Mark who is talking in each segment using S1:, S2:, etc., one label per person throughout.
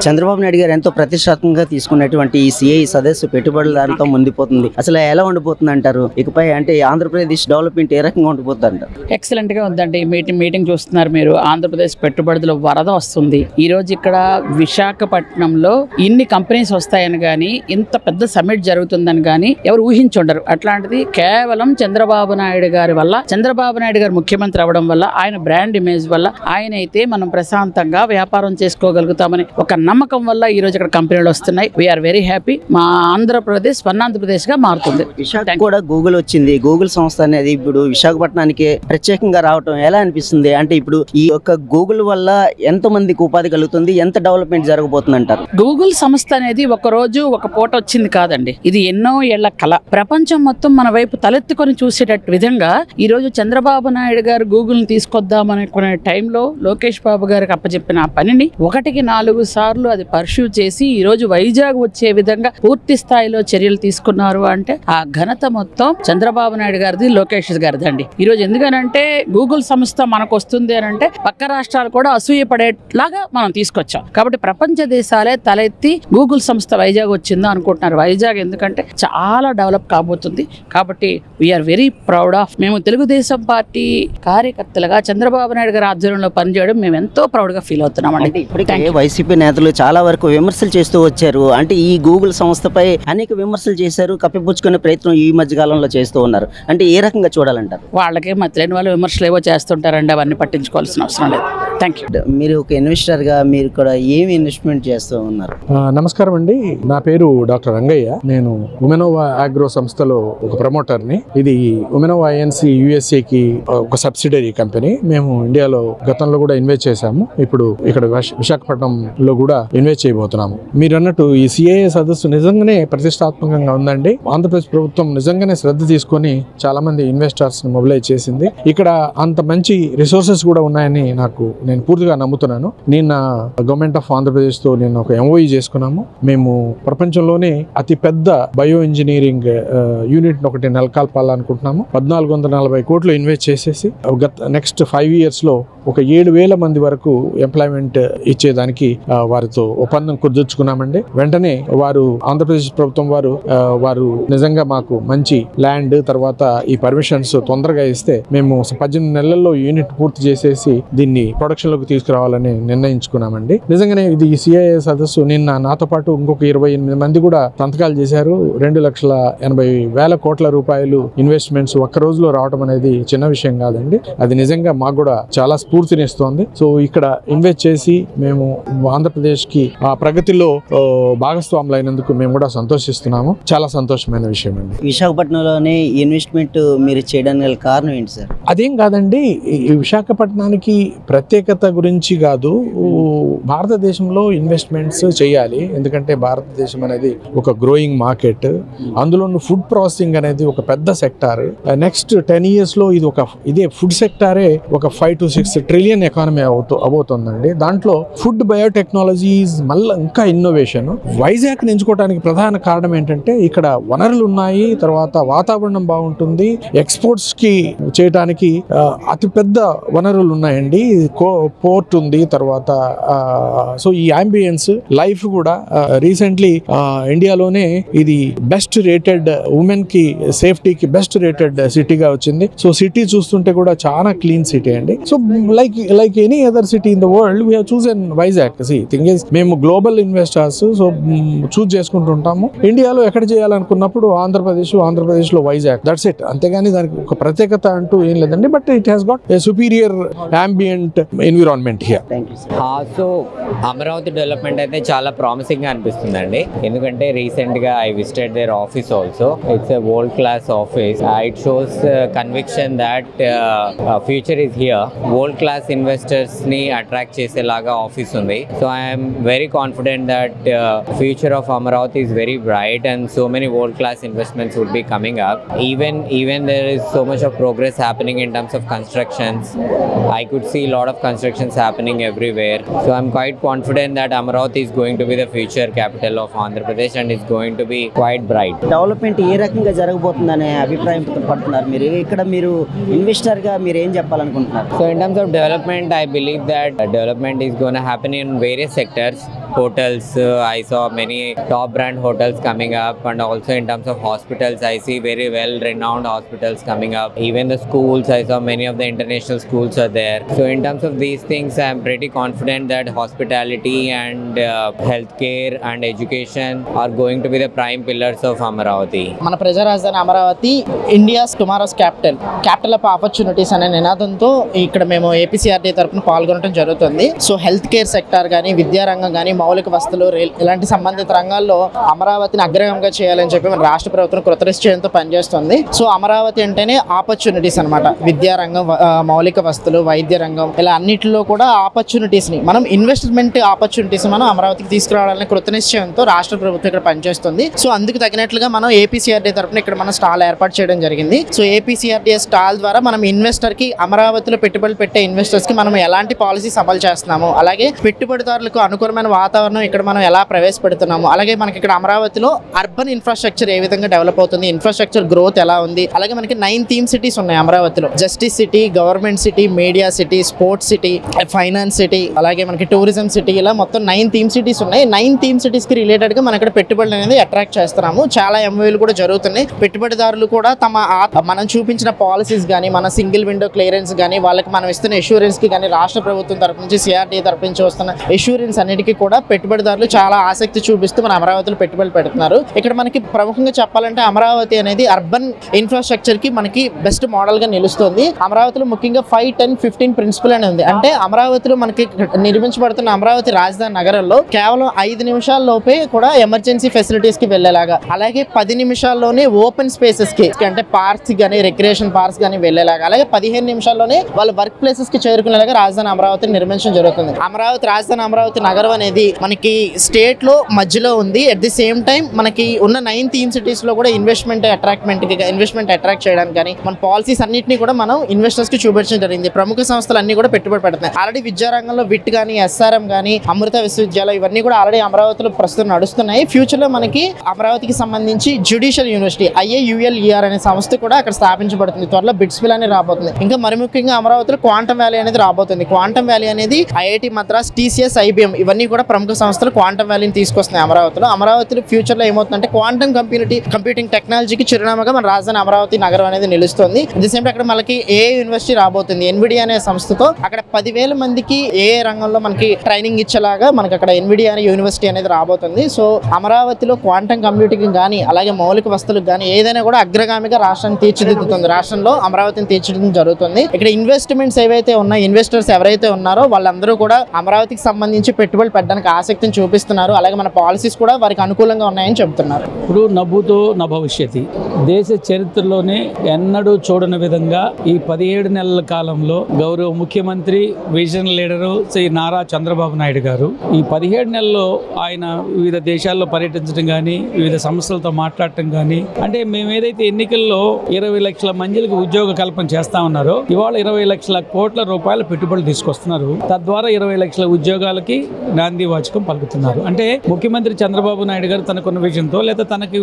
S1: చంద్రబాబు నాయుడు గారు ఎంతో ప్రతిష్టాత్మకంగా తీసుకున్నటువంటి ఈ సిఐ సదస్సు పెట్టుబడులతో ముందుపోతుంది. అసలు ఎలా ఉండిపోతుంది అంటారు? ఇకపై అంటే ఆంధ్రప్రదేశ్ డెవలప్మెంట్ ఏ రకంగా ఉండిపోతుంది అంటారు?
S2: ఎక్సలెంట్ గా ఉందండి. మీటింగ్ చూస్తున్నారు మీరు. ఆంధ్రప్రదేశ్ పెట్టుబడుల వరద వస్తుంది. ఈ రోజు ఇక్కడ విశాఖపట్నంలో ఇన్ని కంపెనీస్ వస్తాయని గానీ, ఇంత పెద్ద సమ్మిట్ జరుగుతుందని గానీ ఎవరు ఊహించుండరు. అట్లాంటిది కేవలం చంద్రబాబు నాయుడు గారి వల్ల, చంద్రబాబు నాయుడు గారు ముఖ్యమంత్రి అవడం వల్ల, ఆయన బ్రాండ్ ఇమేజ్ వల్ల, ఆయన అయితే మనం ప్రశాంతంగా వ్యాపారం చేసుకోగలుగుతామని ఒక నమ్మకం వల్ల ఈ రోజు ఇక్కడ కంపెనీలు వస్తున్నాయి. We're very happy. మా ఆంధ్రప్రదేశ్ స్వర్ణాంధ్రప్రదేశ్ గా మారుతుంది.
S1: విశాఖ కూడా గూగుల్ వచ్చింది. గూగుల్ సంస్థ అనేది ఇప్పుడు విశాఖపట్నానికి ప్రత్యేకంగా రావటం ఎలా అనిపిస్తుంది? అంటే ఇప్పుడు ఈ యొక్క గూగుల్ వల్ల ఎంత మందికి ఉపాధి కలుగుతుంది, ఎంత డెవలప్మెంట్ జరగబోతుంది అంటారు?
S2: గూగుల్ సంస్థ అనేది ఒక రోజు ఒక పూట వచ్చింది కాదండి. ఇది ఎన్నో ఏళ్ల కళ. ప్రపంచం మొత్తం మన వైపు తలెత్తుకొని చూసేటట్టు విధంగా ఈ రోజు చంద్రబాబు నాయుడు గారు గూగుల్ ని తీసుకొద్దామనుకునే టైంలో లోకేష్ బాబు గారికి అప్పచెప్పిన ఆ పనిని 1కి 4 సార్లు అది పర్ష్యూ చేసి ఈ రోజు వైజాగ్ వచ్చే విధంగా పూర్తి స్థాయిలో చర్యలు తీసుకున్నారు. అంటే ఆ ఘనత మొత్తం చంద్రబాబు నాయుడు గారిది, లోకేష్ గారిది అండి. ఈ రోజు ఎందుకనంటే గూగుల్ సంస్థ మనకు వస్తుంది అని అంటే పక్క రాష్ట్రాలు కూడా అసూయపడేలాగా మనం తీసుకొచ్చాం. కాబట్టి ప్రపంచ దేశాలే తలెత్తి గూగుల్ సంస్థ వైజాగ్ వచ్చిందో అనుకుంటున్నారు. వైజాగ్ ఎందుకంటే చాలా డెవలప్ కాబోతుంది. కాబట్టి వీఆర్ వెరీ ప్రౌడ్ ఆఫ్, మేము తెలుగుదేశం పార్టీ కార్యకర్తలుగా చంద్రబాబు నాయుడు గారి ఆధ్వర్యంలో పనిచేయడం మేము ఎంతో ప్రౌడ్ గా ఫీల్ అవుతున్నామండి.
S1: ఇప్పటికే వైసీపీ నేతలు చాలా వరకు విమర్శలు చేస్తూ వచ్చారు. అంటే ఈ గూగుల్ సంస్థపై అనేక విమర్శలు చేశారు, కప్పిపుచ్చుకునే ప్రయత్నం ఈ మధ్య కాలంలో చేస్తూ ఉన్నారు. అంటే ఏ రకంగా చూడాలంటారు?
S2: వాళ్ళకే మతిలేని వాళ్ళు విమర్శలు ఏవో చేస్తుంటారండి. అవన్నీ పట్టించుకోవాల్సిన అవసరం లేదు. Thank you.
S1: మీరు ఒక ఇన్వెస్టర్ గా మీరు కూడా ఏమి ఇన్వెస్ట్మెంట్ చేస్తూ ఉన్నారు?
S3: నమస్కారం అండి. నా పేరు డాక్టర్ రంగయ్య. నేను ఉమెనోవా ఆగ్రో సంస్థలో ఒక ప్రమోటర్ని. ఇది ఉమెనోవా ఐఎన్సి యుఎస్ఏకి ఒక సబ్సిడరీ కంపెనీ. మేము ఇండియాలో గతంలో కూడా ఇన్వెస్ట్ చేశాము. ఇప్పుడు ఇక్కడ విశాఖపట్నంలో కూడా ఇన్వెస్ట్ చేయబోతున్నాము. మీరు అన్నట్టు ఈ సిఐఏ సదస్సు నిజంగానే ప్రతిష్టాత్మకంగా ఉందండి. ఆంధ్రప్రదేశ్ ప్రభుత్వం నిజంగానే శ్రద్ధ తీసుకొని చాలా మంది ఇన్వెస్టర్స్ ని మొబిలైజ్ చేసింది. ఇక్కడ అంత మంచి రిసోర్సెస్ కూడా ఉన్నాయని నేను పూర్తిగా నమ్ముతున్నాను. నిన్న గవర్నమెంట్ ఆఫ్ ఆంధ్రప్రదేశ్ తో నేను ఒక ఎంఓఈ చేసుకున్నాము. మేము ప్రపంచంలోనే అతి పెద్ద బయో ఇంజనీరింగ్ యూనిట్ ఒకటి నెలకొల్పాలనుకుంటున్నాము. 1440 కోట్లు ఇన్వెస్ట్ చేసేసి నెక్స్ట్ 5 years లో ఒక 7,000 మంది వరకు ఎంప్లాయ్మెంట్ ఇచ్చేదానికి వారితో ఒప్పందం కుదుర్చుకున్నామండి. వెంటనే వారు ఆంధ్రప్రదేశ్ ప్రభుత్వం వారు నిజంగా మాకు మంచి ల్యాండ్ తర్వాత ఈ పర్మిషన్స్ తొందరగా ఇస్తే మేము 18 నెలల్లో యూనిట్ పూర్తి చేసేసి దీన్ని ప్రొడక్షన్ లోకి తీసుకురావాలని నిర్ణయించుకున్నామండి. నిజంగానే ఇది ఈ సిఐఏ సదస్సు నిన్న నాతో పాటు ఇంకొక 28 మంది కూడా సంతకాలు చేశారు. 2,80,000 కోట్ల రూపాయలు ఇన్వెస్ట్మెంట్స్ ఒక్క రోజులో రావడం అనేది చిన్న విషయం కాదండి. అది నిజంగా మాకు కూడా చాలా స్ఫూర్తినిస్తోంది. సో ఇక్కడ ఇన్వెస్ట్ చేసి మేము ఆంధ్రప్రదేశ్ కి ఆ ప్రగతిలో భాగస్వాములైనందుకు మేము కూడా సంతోషిస్తున్నాము. చాలా సంతోషమైన విషయం అండి.
S1: విశాఖపట్నంలోనే ఇన్వెస్ట్మెంట్ మీరు చేయడానికి గల కారణం ఏంటి సార్?
S3: అదేం కాదండి, విశాఖపట్నానికి ప్రత్యేకత గురించి కాదు, భారతదేశంలో ఇన్వెస్ట్మెంట్స్ చేయాలి. ఎందుకంటే భారతదేశం అనేది ఒక గ్రోయింగ్ మార్కెట్. అందులో ఫుడ్ ప్రాసెసింగ్ అనేది ఒక పెద్ద సెక్టార్. నెక్స్ట్ 10 years లో ఇదే ఫుడ్ సెక్టారే ఒక 5 to 6 trillion ఎకానమీ అవబోతుందండి. దాంట్లో ఫుడ్ బయోటెక్నాలజీస్ మళ్ళీ ఇంకా ఇన్నోవేషన్. వైజాగ్ ఎంచుకోవడానికి ప్రధాన కారణం ఏంటంటే ఇక్కడ వనరులు ఉన్నాయి, తర్వాత వాతావరణం బాగుంటుంది, ఎక్స్పోర్ట్స్ కి చేయడానికి అతిపెద్ద వనరులు ఉన్నాయండి, పోర్ట్ ఉంది, తర్వాత సో ఈ అంబియన్స్ లైఫ్ కూడా రీసెంట్లీ ఇండియాలోనే ఇది బెస్ట్ రేటెడ్ ఉమెన్ కి సేఫ్టీకి బెస్ట్ రేటెడ్ సిటీగా వచ్చింది. సో సిటీ చూస్తుంటే కూడా చాలా క్లీన్ సిటీ అండి. So like any other city in the world we have chosen Vizag. Thing is మేము గ్లోబల్ ఇన్వెస్టర్స్ సో చూస్ చేసుకుంటుంటాము. ఇండియాలో ఎక్కడ చేయాలనుకున్నప్పుడు ఆంధ్రప్రదేశ్ లో వైజాగ్, దట్స్ ఇట్. అంతేగాని దానికి ఒక ప్రత్యేకత అంటూ ఏం లేదండి. But it has got a superior ambient environment here.
S1: Thank you, sir.
S4: So Amaravati development అయితే చాలా ప్రామిసింగ్ గా అనిపిస్తుందండి. ఎందుకంటే రీసెంట్ గా I visited their office also. It's a world class office. It shows conviction that future is here. World class investors ని attract చేసేలాగా office ఉంది. So I'm very confident that future of Amaravati is very bright and so many world class investments would be coming up. Even there is so much of progress happening in terms of constructions. I could see a lot of constructions happening everywhere. So I'm quite confident that Amaravati is going to be the future capital of Andhra Pradesh and is going to be quite bright.
S1: Development ఏ రకంగా జరగబోతుందనే అభిప్రాయం పడుతున్నారు మీరు? ఇక్కడ మీరు investor గా మీరు ఏం చెప్పాలనుకుంటున్నారు?
S4: So in terms of development, I believe that development is going to happen in various sectors. Hotels, I saw many top brand hotels coming up, and also in terms of hospitals, I see very well renowned hospitals coming up. Even the schools, I saw many of the international schools are there. So in terms of these things, I am pretty confident that hospitality and healthcare and education are going to be the prime pillars of Amaravati.
S5: మన ప్రజా రాజధాని Amaravati India's tomorrow's capital of opportunities అనే నినాదంతో ఇక్కడ మేము ఏపీసీఆర్డీ తరఫున పాల్గొనడం జరుగుతుంది. సో హెల్త్ కేర్ సెక్టార్ కానీ, విద్యారంగం కానీ, మౌలిక వస్తువులు, ఇలాంటి సంబంధిత రంగాల్లో అమరావతిని అగ్రగంగా చేయాలని చెప్పి మన రాష్ట్ర ప్రభుత్వం కృతనిశ్చయంతో పనిచేస్తుంది. సో అమరావతి అంటేనే ఆపర్చునిటీస్ అనమాట. విద్యారంగం, మౌలిక వస్తువులు, వైద్య రంగం, ఇలా అన్నింటిలో కూడా ఆపర్చునిటీస్ ని మనం ఇన్వెస్ట్మెంట్ ఆపర్చునిటీస్ మనం అమరావతికి తీసుకురావాలని కృతనిశ్చయంతో రాష్ట్ర ప్రభుత్వం ఇక్కడ పనిచేస్తుంది. సో అందుకు తగినట్లుగా మనం ఏపీసీఆర్డీ తరఫున ఇక్కడ మనం స్టాల్ ఏర్పాటు చేయడం జరిగింది. సో ఏపీసీఆర్డీ స్టాల్ ద్వారా మనం ఇన్వెస్టర్ కి, అమరావతిలో పెట్టుబడులు పెట్టే ఇన్వెస్టర్స్ కి మనం ఎలాంటి పాలసీస్ అమలు చేస్తున్నాము, అలాగే పెట్టుబడిదారులకు అనుకూలమైన వాతావరణం ఇక్కడ మనం ఎలా ప్రవేశపెడుతున్నాము, అలాగే మనకి ఇక్కడ అమరావతిలో అర్బన్ ఇన్ఫ్రాస్ట్రక్చర్ ఏ విధంగా డెవలప్ అవుతుంది, ఇన్ఫ్రాస్ట్రక్చర్ గ్రోత్ ఎలా ఉంది, అలాగే మనకి 9 థీమ్ సిటీస్ ఉన్నాయి అమరావతిలో. Justice city, government city, media city, sports city, finance city, అలాగే మనకి టూరిజం సిటీ, ఇలా మొత్తం 9 థీమ్ సిటీస్ ఉన్నాయి. 9 థీమ్ సిటీస్ కి రిలేటెడ్ గా మనం ఇక్కడ పెట్టుబడులు అనేది అట్రాక్ట్ చేస్తున్నాము. చాలా ఎంఓయూలు కూడా జరుగుతున్నాయి. పెట్టుబడిదారులు కూడా మనం చూపించిన పాలసీస్ కానీ, మన సింగిల్ విండో క్లియరెన్స్ కానీ, వాళ్ళకి మనం ఇస్తున్న ఎష్యూరెన్స్ కి కానీ, రాష్ట్ర ప్రభుత్వం తరపు నుంచి, సిఆర్డీ తరపు నుంచి వస్తున్న ఎష్యూరెన్స్ అన్నిటికీ కూడా పెట్టుబడిదారులు చాలా ఆసక్తి చూపిస్తూ మన అమరావతిలో పెట్టుబడులు పెడుతున్నారు. ఇక్కడ మనకి ప్రముఖంగా చెప్పాలంటే అమరావతి అనేది అర్బన్ ఇన్ఫ్రాస్ట్రక్చర్ కి మనకి బెస్ట్ మోడల్ గా నిలుస్తుంది. అమరావతిలో ముఖ్యంగా 5, 10, 15 ప్రిన్సిపల్ అని ఉంది. అంటే అమరావతిలో మనకి నిర్మించబడుతున్న అమరావతి రాజధాని నగరంలో కేవలం 5 నిమిషాల లోపే కూడా ఎమర్జెన్సీ ఫెసిలిటీస్ కి వెళ్ళేలాగా, అలాగే 10 నిమిషాల్లోనే ఓపెన్ స్పేసెస్ కి, అంటే పార్క్స్ గానీ, రిక్రియేషన్ పార్క్స్ గానీ వెళ్ళేలాగా, అలాగే 15 నిమిషాల్లోనే వాళ్ళ వర్క్ ప్లేసెస్ కి చేరుకునేలాగా రాజధాని అమరావతిని నిర్మించడం జరుగుతుంది. అమరావతి రాజధాని అమరావతి నగరం అనేది మనకి స్టేట్ లో మధ్యలో ఉంది. అట్ ది సేమ్ టైం మనకి ఉన్న 9 థీమ్ సిటీస్ లో కూడా ఇన్వెస్ట్మెంట్ అట్రాక్ట్ చేయడానికి కానీ మన పాలసీస్ అన్నింటినీ కూడా మనం ఇన్వెస్టర్స్ కి చూపించడం జరిగింది. ప్రముఖ సంస్థలు అన్ని కూడా పెట్టుబడి పెడుతున్నాయి. ఆల్రెడీ విద్యారంగంలో విట్ కానీ, ఎస్ఆర్ఎం కానీ, అమృత విశ్వవిద్యాలయం, ఇవన్నీ కూడా ఆల్రెడీ అమరావతిలో ప్రస్తుతం నడుస్తున్నాయి. ఫ్యూచర్ లో మనకి అమరావతికి సంబంధించి జ్యుడిషియల్ యూనివర్సిటీ IAULER అనే సంస్థ కూడా అక్కడ స్థాపించబడుతుంది. త్వరలో బిట్స్విల్ అనేది రాబోతుంది. ఇంకా మరి ముఖ్యంగా అమరావతిలో క్వాంటమ్ వ్యాలీ అనేది రాబోతుంది. క్వాంటమ్ వ్యాలీ అనేది IIT మద్రాస్, TCS, IBM ఇవన్నీ కూడా ప్రముఖ సంస్థలు క్వాంటమ్ వ్యాలీని తీసుకొస్తున్నాయి అమరావతిలో ఫ్యూచర్ లో ఏమవుతుందంటే క్వాంటమ్ కంప్యూటింగ్ టెక్నాలజీకి చిరునామాగా మన రాజధాని అమరావతి నగరం అనేది నిలుస్తుంది. అట్ సేమ్ అక్కడ మనకి AI యూనివర్సిటీ రాబోతుంది. NVIDIA అనే సంస్థతో అక్కడ 10,000 మందికి AI రంగంలో మనకి ట్రైనింగ్ ఇచ్చేలాగా మనకి అక్కడ NVIDIA అనే యూనివర్సిటీ అనేది రాబోతుంది. సో అమరావతిలో క్వాంటమ్ కంప్యూటింగ్ కానీ, అలాగే మౌలిక వస్తువులకు కానీ ఏదైనా కూడా అగ్రగామిగా రాష్ట్రాన్ని తీర్చిదిద్దుతుంది. రాష్ట్రంలో అమరావతిని తీర్చిదిద్దడం జరుగుతుంది. ఇక్కడ ఇన్వెస్ట్మెంట్స్ ఏవైతే ఉన్నాయో, ఇన్వెస్టర్స్ ఎవరైతే ఉన్నారో వాళ్ళందరూ కూడా అమరావతికి సంబంధించి పెట్టుబడులు పెట్టడానికి ఆసక్తిని చూపిస్తున్నారు. అలాగే మన పాలసీస్ కూడా వారికి అనుకూలంగా ఉన్నాయని చెప్తున్నారు.
S6: ఇప్పుడు నభూతో న భవిష్యతి, దేశ చరిత్రలోనే ఎన్నడూ చూడని విధంగా ఈ 17 నెలల కాలంలో గౌరవ ముఖ్యమంత్రి, విజన్ లీడరు శ్రీ నారా చంద్రబాబు నాయుడు గారు ఈ 17 నెలల్లో ఆయన వివిధ దేశాల్లో పర్యటించడం కానీ, వివిధ సంస్థలతో మాట్లాడటం కానీ, అంటే మేము ఏదైతే ఎన్నికల్లో 20 లక్షల మందికి ఉద్యోగ కల్పన చేస్తా ఉన్నారో, ఇవాళ 20 లక్షల కోట్ల రూపాయల పెట్టుబడులు తీసుకొస్తున్నారు. తద్వారా 20 లక్షల ఉద్యోగాలకి నాంది వాచకం పలుకుతున్నారు. అంటే ముఖ్యమంత్రి చంద్రబాబు నాయుడు గారు తనకున్న విజన్తో, లేదా తనకి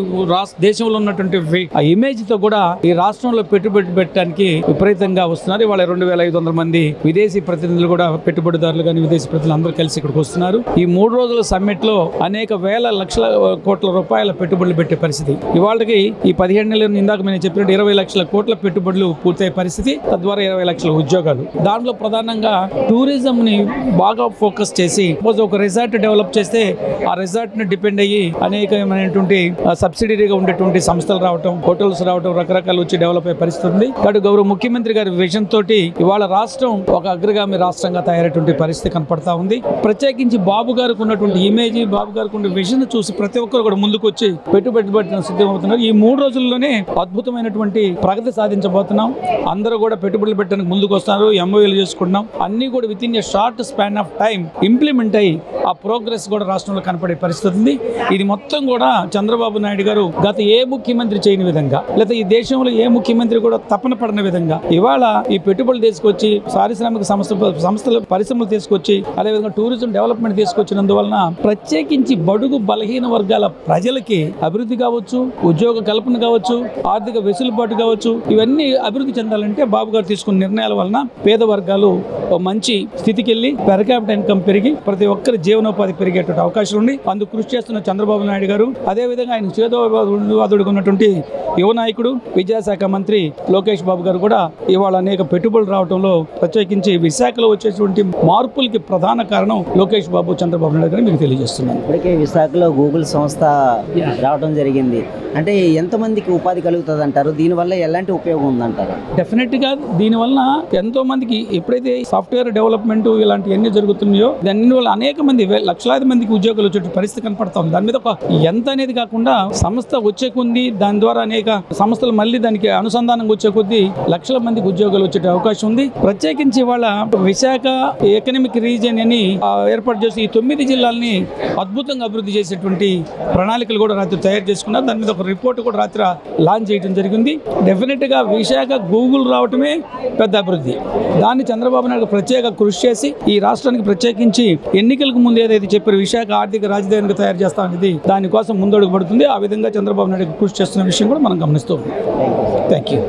S6: దేశంలో ఉన్నటువంటి ఆ ఇమేజ్ తో కూడా ఈ రాష్ట్రంలో పెట్టుబడి పెట్టడానికి విపరీతంగా వస్తున్నారు. ఇవాళ 2,500 మంది విదేశీ ప్రతినిధులు కూడా, పెట్టుబడిదారులు కానీ, విదేశీ ప్రతినిధులు అందరూ కలిసి ఇక్కడికి వస్తున్నారు. ఈ 3 రోజుల సమ్మిట్ లో అనేక వేల లక్షల కోట్ల రూపాయల పెట్టుబడులు పెట్టే పరిస్థితి. ఇవాళకి ఈ 17 నెలలు ఇందాక నేను చెప్పినట్టు 20 లక్షల కోట్ల పెట్టుబడులు పూర్తయ్యే పరిస్థితి, తద్వారా 20 లక్షల ఉద్యోగాలు. దాంట్లో ప్రధానంగా టూరిజం ని బాగా ఫోకస్ చేసి, ఒక రిసార్ట్ డెవలప్ చేస్తే ఆ రిసార్ట్ ని డిపెండ్ అయ్యి అనేకమైనటువంటి సబ్సిడీగా ఉండేటువంటి సంస్థలు రావటం, హోటల్స్ రావటం, రకరకాలు వచ్చి డెవలప్ అయ్యే పరిస్థితి ఉంది. కాబట్టి గౌరవ ముఖ్యమంత్రి గారి విజన్ తోటి ఇవాళ రాష్ట్రం ఒక అగ్రగామి రాష్ట్రంగా తయారైనటువంటి పరిస్థితి కనపడతా ఉంది. ప్రత్యేకించి బాబు గారికి ఉన్నటువంటి ఇమేజ్, బాబు గారికి ఉన్న విజన్ చూసి ప్రతి ఒక్కరు కూడా ముందుకు వచ్చి పెట్టుబడి పెట్టడం సిద్ధమవుతున్నారు. ఈ 3 రోజుల్లోనే అద్భుతమైనటువంటి ప్రగతి సాధించబోతున్నాం. అందరూ కూడా పెట్టుబడులు పెట్టడానికి ముందుకు వస్తున్నారు. MOUలు చేసుకుంటున్నాం. అన్ని కూడా with in a short span of time implement అయ్యి ఆ ప్రోగ్రెస్ కూడా రాష్ట్రంలో కనపడే పరిస్థితి ఉంది. ఇది మొత్తం కూడా చంద్రబాబు నాయుడు గారు గత ఏ ముఖ్యమంత్రి చేయని విధంగా, లేదా ఈ దేశంలో ఏ ముఖ్యమంత్రి కూడా తపన పడిన విధంగా ఇవాళ ఈ పెట్టుబడులు తీసుకొచ్చి పారిశ్రామిక సంస్థ సంస్థలు పరిశ్రమలు తీసుకొచ్చి అదేవిధంగా టూరిజం డెవలప్మెంట్ తీసుకొచ్చినందువలన ప్రత్యేకించి బడుగు బలహీన వర్గాల ప్రజలకి అభివృద్ధి కావచ్చు, ఉద్యోగ కల్పన కావచ్చు, ఆర్థిక వెసులుబాటు కావచ్చు, ఇవన్నీ అభివృద్ధి చెందాలంటే బాబు గారు తీసుకున్న నిర్ణయాల వలన పేద వర్గాలు మంచి స్థితికి వెళ్ళి పెర్ క్యాపిటల్ ఇన్కమ్ పెరిగి ప్రతి ఒక్కరి జీవనోపాధి పెరిగేటువంటి అవకాశం ఉంది. అందుకు కృషి చేస్తున్న చంద్రబాబు నాయుడు గారు, అదేవిధంగా ఆయన చేదోవాదుడుగా ఉన్నటువంటి యువ నాయకుడు విద్యాశాఖ మంత్రి లోకేష్ బాబు గారు కూడా ఇవాళ అనేక పెట్టుబడులు రావడంలో ప్రత్యేకించి విశాఖలో వచ్చేటువంటి మార్పులకి ప్రధాన కారణం లోకేష్ బాబు, చంద్రబాబు నాయుడు గారు మీకు తెలియజేస్తున్నాను.
S1: ఇప్పటికే విశాఖలో గూగుల్ సంస్థ రావడం జరిగింది. అంటే ఎంతమందికి ఉపాధి కలుగుతుంది అంటారు? దీనివల్ల ఎలాంటి ఉపయోగం ఉందంటారు?
S6: డెఫినెట్గా దీనివల్ల ఎంతో మందికి ఎప్పుడైతే సాఫ్ట్వేర్ డెవలప్మెంట్ ఇలాంటివన్నీ జరుగుతున్నాయో దానివల్ల అనేక మంది లక్షలాది మందికి ఉద్యోగాలు వచ్చే పరిస్థితి కనపడతాం. దాని మీద ఒక ఎంత అనేది కాకుండా సంస్థ వచ్చే కొద్ది దాని ద్వారా అనేక సంస్థలు మళ్ళీ దానికి అనుసంధానంగా వచ్చే కొద్ది లక్షల మందికి ఉద్యోగాలు వచ్చే అవకాశం ఉంది. ప్రత్యేకించి వాళ్ళ విశాఖ ఎకనామిక్ రీజియన్ అని ఏర్పాటు చేసి ఈ 9 జిల్లాలని అద్భుతంగా అభివృద్ధి చేసేటువంటి ప్రణాళికలు కూడా రాత్రి తయారు చేసుకున్నారు. దాని మీద ఒక రిపోర్ట్ కూడా రాత్రి లాంచ్ చేయడం జరిగింది. డెఫినెట్ గా విశాఖ గూగుల్ రావటమే పెద్ద అభివృద్ధి. దాన్ని చంద్రబాబు నాయుడు ప్రత్యేక కృషి చేసి ఈ రాష్ట్రానికి ప్రత్యేకించి ఎన్నికలకు ముందు ఏదైతే చెప్పారు విశాఖ ఆర్థిక రాజధానిగా తయారు చేస్తామనేది దానికోసం ముందడుగు పడుతుంది. ఆ విధంగా చంద్రబాబు నాయుడు కృషి చేస్తున్న విషయం కూడా మనం గమనిస్తూ ఉన్నాం. Thank you.